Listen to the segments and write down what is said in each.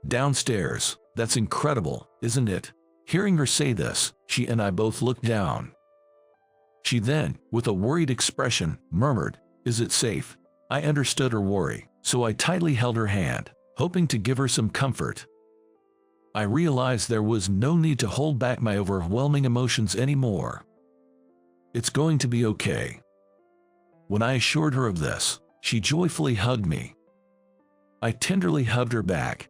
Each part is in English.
Downstairs. That's incredible, isn't it? Hearing her say this, she and I both looked down. She then, with a worried expression, murmured, "Is it safe?" I understood her worry, so I tightly held her hand, hoping to give her some comfort. I realized there was no need to hold back my overwhelming emotions anymore. "It's going to be okay." When I assured her of this, she joyfully hugged me. I tenderly hugged her back.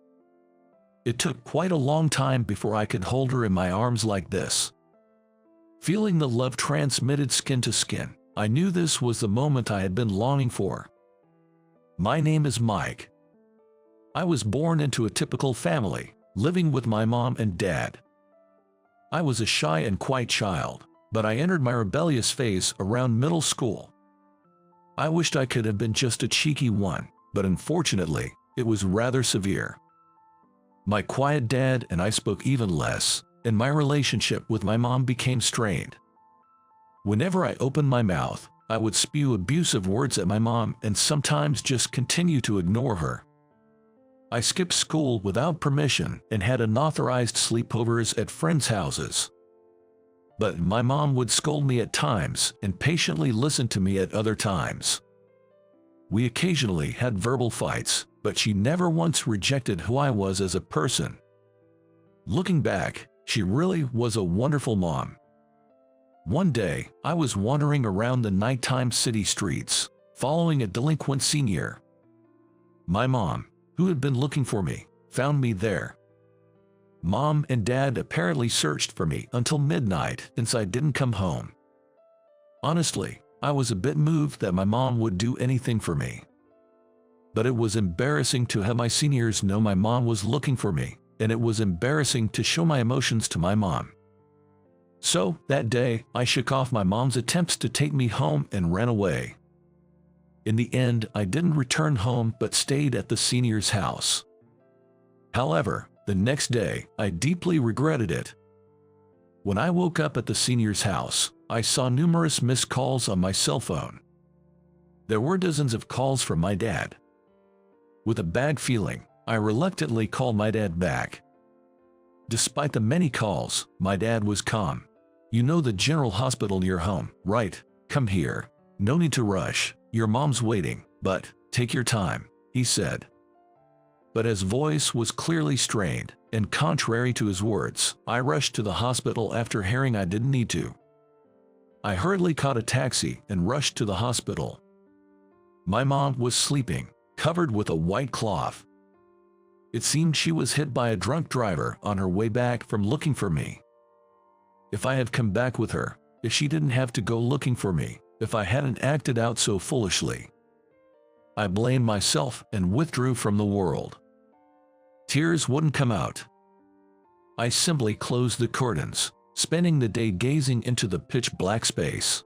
It took quite a long time before I could hold her in my arms like this. Feeling the love transmitted skin to skin, I knew this was the moment I had been longing for. My name is Mike. I was born into a typical family, living with my mom and dad. I was a shy and quiet child, but I entered my rebellious phase around middle school. I wished I could have been just a cheeky one, but unfortunately, it was rather severe. My quiet dad and I spoke even less, and my relationship with my mom became strained. Whenever I opened my mouth, I would spew abusive words at my mom and sometimes just continue to ignore her. I skipped school without permission and had unauthorized sleepovers at friends' houses. But my mom would scold me at times and patiently listen to me at other times. We occasionally had verbal fights, but she never once rejected who I was as a person. Looking back, she really was a wonderful mom. One day, I was wandering around the nighttime city streets, following a delinquent senior. My mom, who had been looking for me, found me there. Mom and Dad apparently searched for me until midnight since I didn't come home. Honestly, I was a bit moved that my mom would do anything for me. But it was embarrassing to have my seniors know my mom was looking for me, and it was embarrassing to show my emotions to my mom. So, that day, I shook off my mom's attempts to take me home and ran away. In the end, I didn't return home but stayed at the senior's house. However, the next day, I deeply regretted it. When I woke up at the senior's house, I saw numerous missed calls on my cell phone. There were dozens of calls from my dad. With a bad feeling, I reluctantly called my dad back. Despite the many calls, my dad was calm. "You know the general hospital near home, right? Come here. No need to rush. Your mom's waiting, but take your time," he said. But his voice was clearly strained, and contrary to his words, I rushed to the hospital after hearing I didn't need to. I hurriedly caught a taxi and rushed to the hospital. My mom was sleeping, covered with a white cloth. It seemed she was hit by a drunk driver on her way back from looking for me. If I had come back with her, if she didn't have to go looking for me, if I hadn't acted out so foolishly, I blamed myself and withdrew from the world. Tears wouldn't come out. I simply closed the curtains, spending the day gazing into the pitch-black space.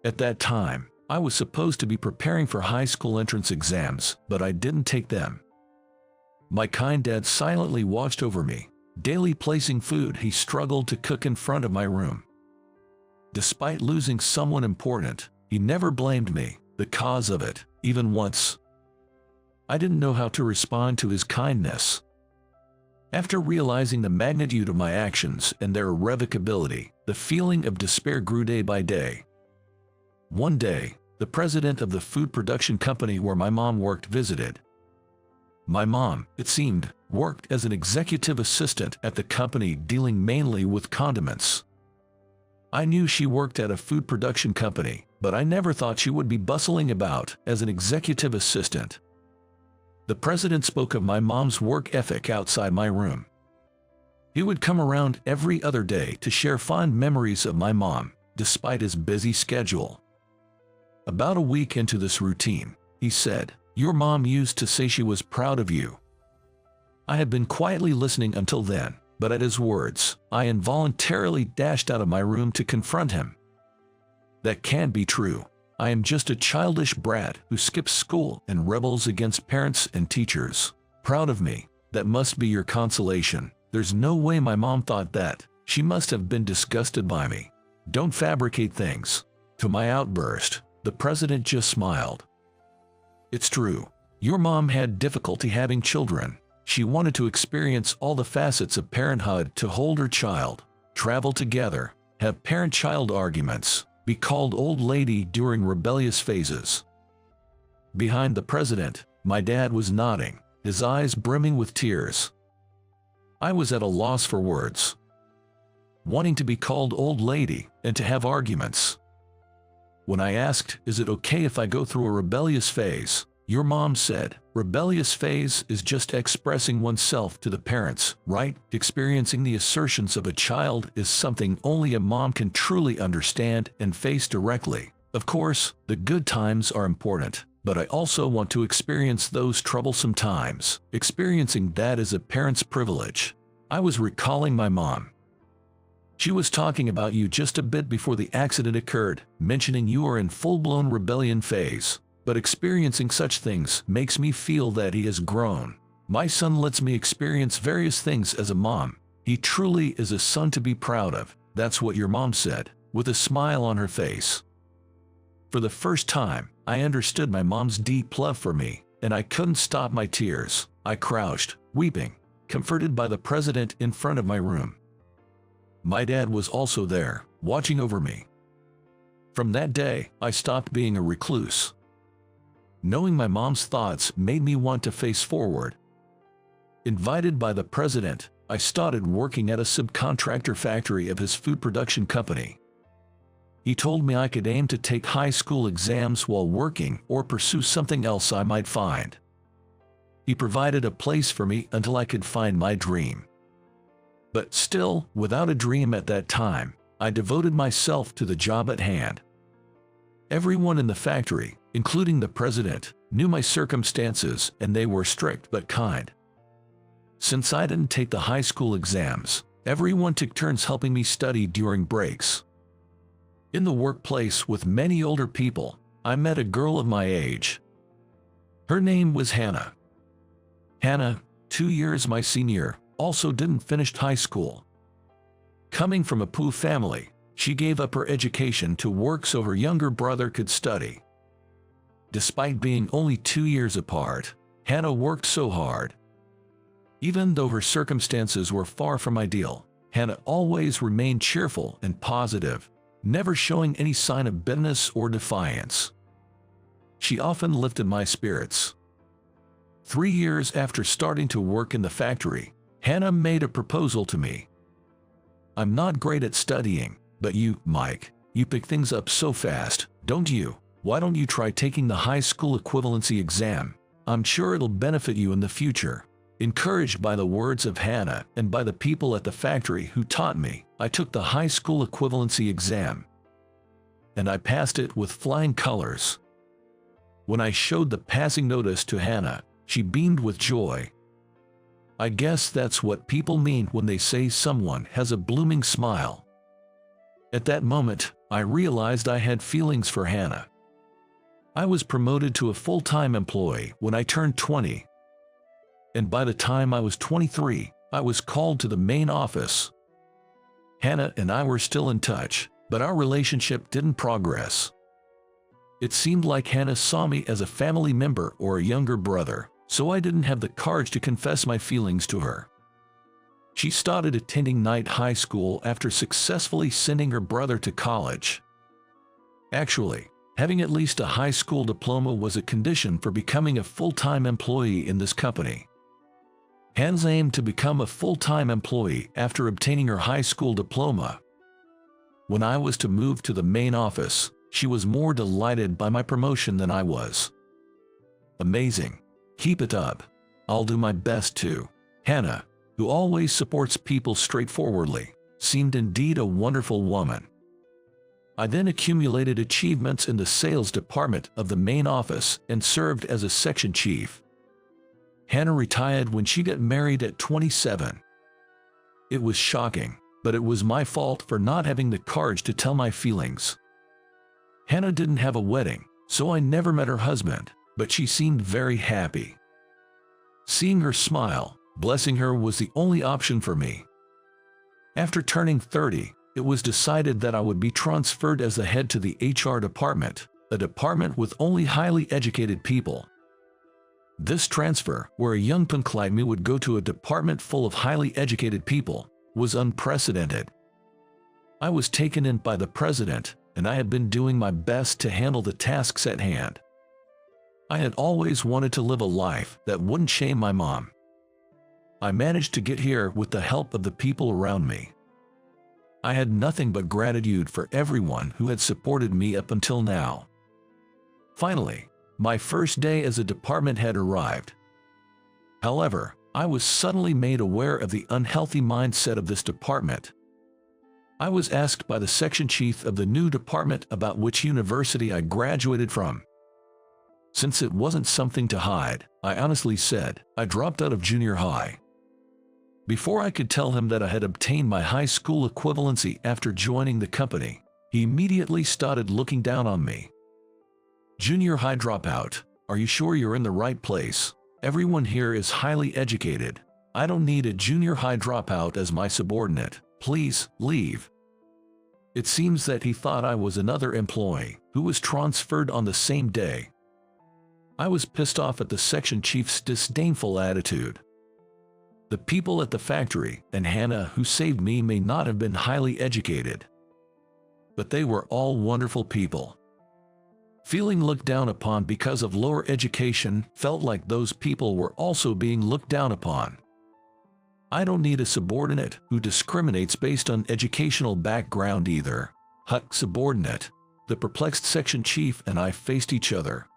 At that time, I was supposed to be preparing for high school entrance exams, but I didn't take them. My kind dad silently watched over me, daily placing food he struggled to cook in front of my room. Despite losing someone important, he never blamed me, the cause of it, even once. I didn't know how to respond to his kindness. After realizing the magnitude of my actions and their irrevocability, the feeling of despair grew day by day. One day, the president of the food production company where my mom worked visited. My mom, it seemed, worked as an executive assistant at the company dealing mainly with condiments. I knew she worked at a food production company, but I never thought she would be bustling about as an executive assistant. The president spoke of my mom's work ethic outside my room. He would come around every other day to share fond memories of my mom, despite his busy schedule. About a week into this routine, he said, "Your mom used to say she was proud of you." I had been quietly listening until then, but at his words, I involuntarily dashed out of my room to confront him. "That can't be true. I am just a childish brat who skips school and rebels against parents and teachers. Proud of me. That must be your consolation. There's no way my mom thought that. She must have been disgusted by me. Don't fabricate things." To my outburst, the president just smiled. "It's true. Your mom had difficulty having children. She wanted to experience all the facets of parenthood, to hold her child, travel together, have parent-child arguments, be called old lady during rebellious phases. Behind the president, my dad was nodding, his eyes brimming with tears. I was at a loss for words. Wanting to be called old lady and to have arguments. When I asked, "Is it okay if I go through a rebellious phase?" your mom said, "Rebellious phase is just expressing oneself to the parents, right? Experiencing the assertions of a child is something only a mom can truly understand and face directly. Of course, the good times are important, but I also want to experience those troublesome times. Experiencing that is a parent's privilege." I was recalling my mom. She was talking about you just a bit before the accident occurred, mentioning you are in full-blown rebellion phase. But experiencing such things makes me feel that he has grown. My son lets me experience various things as a mom. He truly is a son to be proud of. That's what your mom said, with a smile on her face. For the first time, I understood my mom's deep love for me, and I couldn't stop my tears. I crouched, weeping, comforted by the president in front of my room. My dad was also there, watching over me. From that day, I stopped being a recluse. Knowing my mom's thoughts made me want to face forward. Invited by the president, I started working at a subcontractor factory of his food production company. He told me I could aim to take high school exams while working or pursue something else I might find. He provided a place for me until I could find my dream. But still, without a dream at that time, I devoted myself to the job at hand. Everyone in the factory, including the president, knew my circumstances, and they were strict but kind. Since I didn't take the high school exams, everyone took turns helping me study during breaks. In the workplace with many older people, I met a girl of my age. Her name was Hannah. Hannah, 2 years my senior, also didn't finish high school. Coming from a poor family, she gave up her education to work so her younger brother could study. Despite being only 2 years apart, Hannah worked so hard. Even though her circumstances were far from ideal, Hannah always remained cheerful and positive, never showing any sign of bitterness or defiance. She often lifted my spirits. 3 years after starting to work in the factory, Hannah made a proposal to me. "I'm not great at studying, but you, Mike, you pick things up so fast, don't you? Why don't you try taking the high school equivalency exam? I'm sure it'll benefit you in the future." Encouraged by the words of Hannah and by the people at the factory who taught me, I took the high school equivalency exam. And I passed it with flying colors. When I showed the passing notice to Hannah, she beamed with joy. I guess that's what people mean when they say someone has a blooming smile. At that moment, I realized I had feelings for Hannah. I was promoted to a full-time employee when I turned 20. And by the time I was 23, I was called to the main office. Hannah and I were still in touch, but our relationship didn't progress. It seemed like Hannah saw me as a family member or a younger brother, so I didn't have the courage to confess my feelings to her. She started attending night high school after successfully sending her brother to college. Actually, having at least a high school diploma was a condition for becoming a full-time employee in this company. Hannah aimed to become a full-time employee after obtaining her high school diploma. When I was to move to the main office, she was more delighted by my promotion than I was. "Amazing. Keep it up. I'll do my best too." Hannah, who always supports people straightforwardly, seemed indeed a wonderful woman. I then accumulated achievements in the sales department of the main office and served as a section chief. Hannah retired when she got married at 27. It was shocking, but it was my fault for not having the courage to tell my feelings. Hannah didn't have a wedding, so I never met her husband, but she seemed very happy. Seeing her smile, blessing her was the only option for me. After turning 30, it was decided that I would be transferred as the head to the HR department, a department with only highly educated people. This transfer, where a young punk like me would go to a department full of highly educated people, was unprecedented. I was taken in by the president, and I had been doing my best to handle the tasks at hand. I had always wanted to live a life that wouldn't shame my mom. I managed to get here with the help of the people around me. I had nothing but gratitude for everyone who had supported me up until now. Finally, my first day as a department head arrived. However, I was suddenly made aware of the unhealthy mindset of this department. I was asked by the section chief of the new department about which university I graduated from. Since it wasn't something to hide, I honestly said I dropped out of junior high. Before I could tell him that I had obtained my high school equivalency after joining the company, he immediately started looking down on me. "Junior high dropout, are you sure you're in the right place? Everyone here is highly educated. I don't need a junior high dropout as my subordinate. Please, leave." It seems that he thought I was another employee who was transferred on the same day. I was pissed off at the section chief's disdainful attitude. The people at the factory and Hannah who saved me may not have been highly educated, but they were all wonderful people. Feeling looked down upon because of lower education felt like those people were also being looked down upon. I don't need a subordinate who discriminates based on educational background either. Subordinate. The perplexed section chief and I faced each other.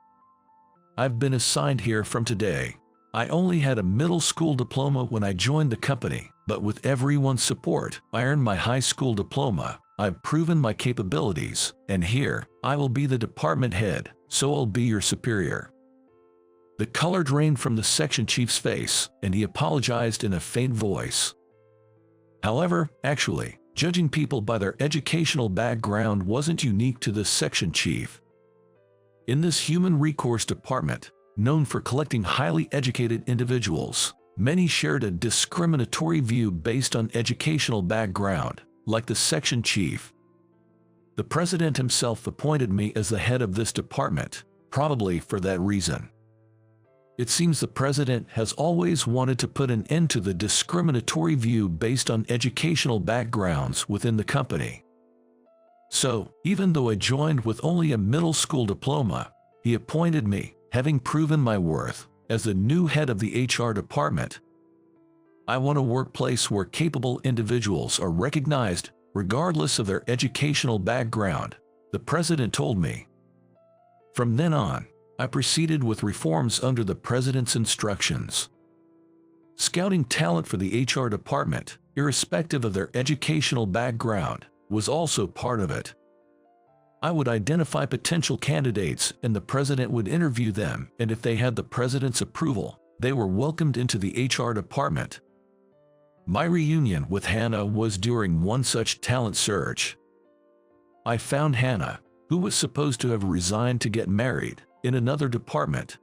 I've been assigned here from today. I only had a middle school diploma when I joined the company, but with everyone's support, I earned my high school diploma. I've proven my capabilities, and here, I will be the department head, so I'll be your superior. The color drained from the section chief's face, and he apologized in a faint voice. However, actually, judging people by their educational background wasn't unique to this section chief. In this human recourse department, known for collecting highly educated individuals, many shared a discriminatory view based on educational background, like the section chief. The president himself appointed me as the head of this department, probably for that reason. It seems the president has always wanted to put an end to the discriminatory view based on educational backgrounds within the company. So, even though I joined with only a middle school diploma, he appointed me, having proven my worth, as the new head of the HR department. I want a workplace where capable individuals are recognized, regardless of their educational background, the president told me. From then on, I proceeded with reforms under the president's instructions. Scouting talent for the HR department, irrespective of their educational background, was also part of it. I would identify potential candidates and the president would interview them, and if they had the president's approval, they were welcomed into the HR department. My reunion with Hannah was during one such talent search. I found Hannah, who was supposed to have resigned to get married, in another department.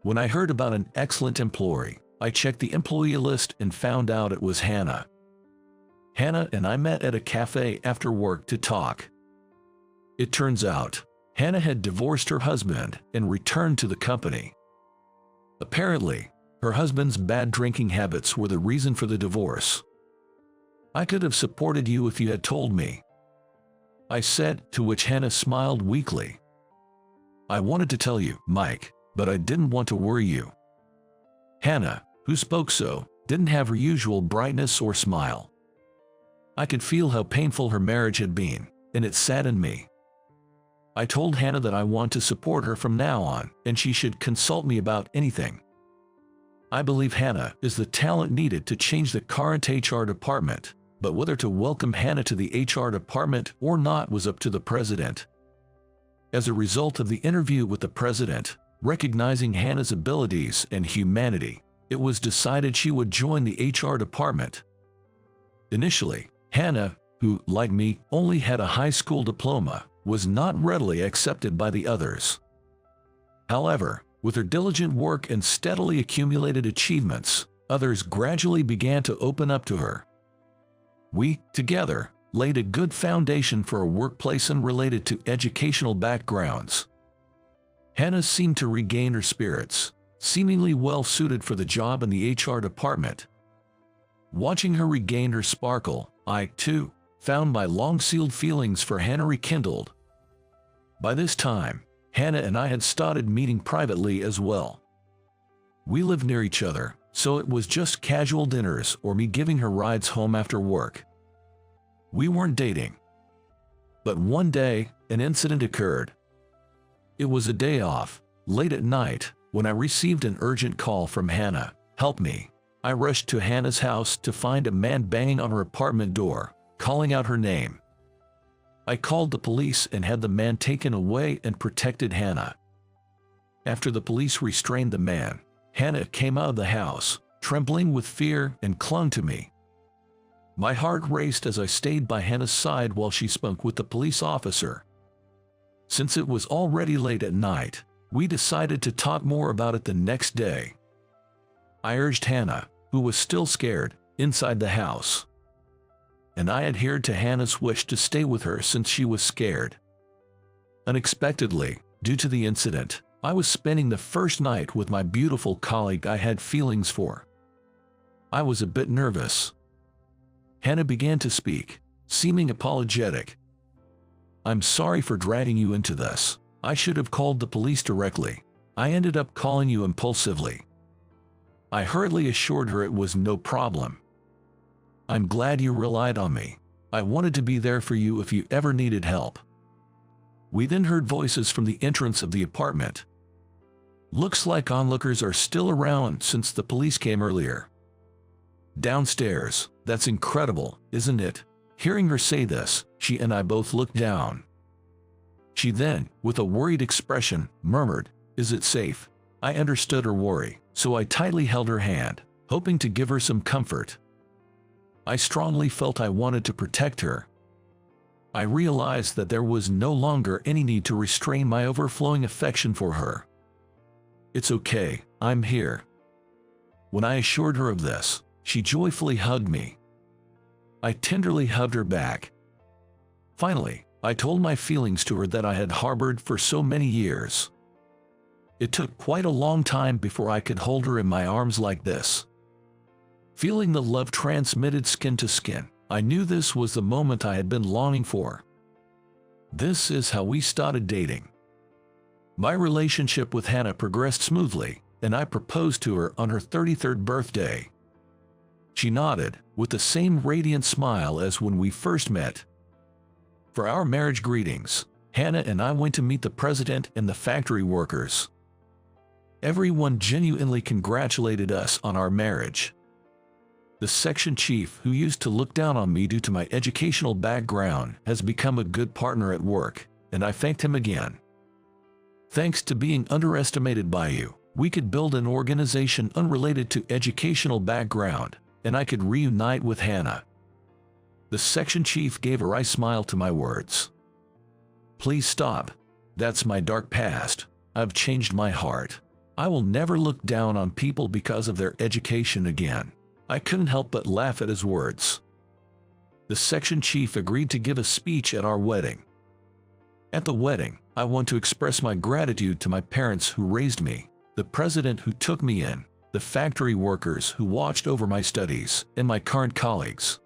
When I heard about an excellent employee, I checked the employee list and found out it was Hannah. Hannah and I met at a cafe after work to talk. It turns out, Hannah had divorced her husband and returned to the company. Apparently, her husband's bad drinking habits were the reason for the divorce. "I could have supported you if you had told me," I said, to which Hannah smiled weakly. "I wanted to tell you, Mike, but I didn't want to worry you." Hannah, who spoke so, didn't have her usual brightness or smile. I could feel how painful her marriage had been, and it saddened me. I told Hannah that I want to support her from now on, and she should consult me about anything. I believe Hannah is the talent needed to change the current HR department, but whether to welcome Hannah to the HR department or not was up to the president. As a result of the interview with the president, recognizing Hannah's abilities and humanity, it was decided she would join the HR department. Initially, Hannah, who, like me, only had a high school diploma, was not readily accepted by the others. However, with her diligent work and steadily accumulated achievements, others gradually began to open up to her. We, together, laid a good foundation for a workplace unrelated to educational backgrounds. Hannah seemed to regain her spirits, seemingly well suited for the job in the HR department. Watching her regain her sparkle, I, too, found my long-sealed feelings for Hannah rekindled. By this time, Hannah and I had started meeting privately as well. We lived near each other, so it was just casual dinners or me giving her rides home after work. We weren't dating. But one day, an incident occurred. It was a day off, late at night, when I received an urgent call from Hannah. "Help me." I rushed to Hannah's house to find a man banging on her apartment door, calling out her name. I called the police and had the man taken away and protected Hannah. After the police restrained the man, Hannah came out of the house, trembling with fear, and clung to me. My heart raced as I stayed by Hannah's side while she spoke with the police officer. Since it was already late at night, we decided to talk more about it the next day. I urged Hannah, who was still scared, inside the house. And I adhered to Hannah's wish to stay with her since she was scared. Unexpectedly, due to the incident, I was spending the first night with my beautiful colleague I had feelings for. I was a bit nervous. Hannah began to speak, seeming apologetic. "I'm sorry for dragging you into this. I should have called the police directly. I ended up calling you impulsively." I hurriedly assured her it was no problem. "I'm glad you relied on me. I wanted to be there for you if you ever needed help." We then heard voices from the entrance of the apartment. Looks like onlookers are still around since the police came earlier. Downstairs, "That's incredible, isn't it?" Hearing her say this, she and I both looked down. She then, with a worried expression, murmured, "Is it safe?" I understood her worry, so I tightly held her hand, hoping to give her some comfort. I strongly felt I wanted to protect her. I realized that there was no longer any need to restrain my overflowing affection for her. "It's okay, I'm here." When I assured her of this, she joyfully hugged me. I tenderly hugged her back. Finally, I told my feelings to her that I had harbored for so many years. It took quite a long time before I could hold her in my arms like this. Feeling the love transmitted skin to skin, I knew this was the moment I had been longing for. This is how we started dating. My relationship with Hannah progressed smoothly, and I proposed to her on her 33rd birthday. She nodded, with the same radiant smile as when we first met. For our marriage greetings, Hannah and I went to meet the president and the factory workers. Everyone genuinely congratulated us on our marriage. The section chief, who used to look down on me due to my educational background, has become a good partner at work, and I thanked him again. "Thanks to being underestimated by you, we could build an organization unrelated to educational background, and I could reunite with Hannah." The section chief gave a wry smile to my words. "Please stop. That's my dark past. I've changed my heart. I will never look down on people because of their education again." I couldn't help but laugh at his words. The section chief agreed to give a speech at our wedding. At the wedding, I want to express my gratitude to my parents who raised me, the president who took me in, the factory workers who watched over my studies, and my current colleagues.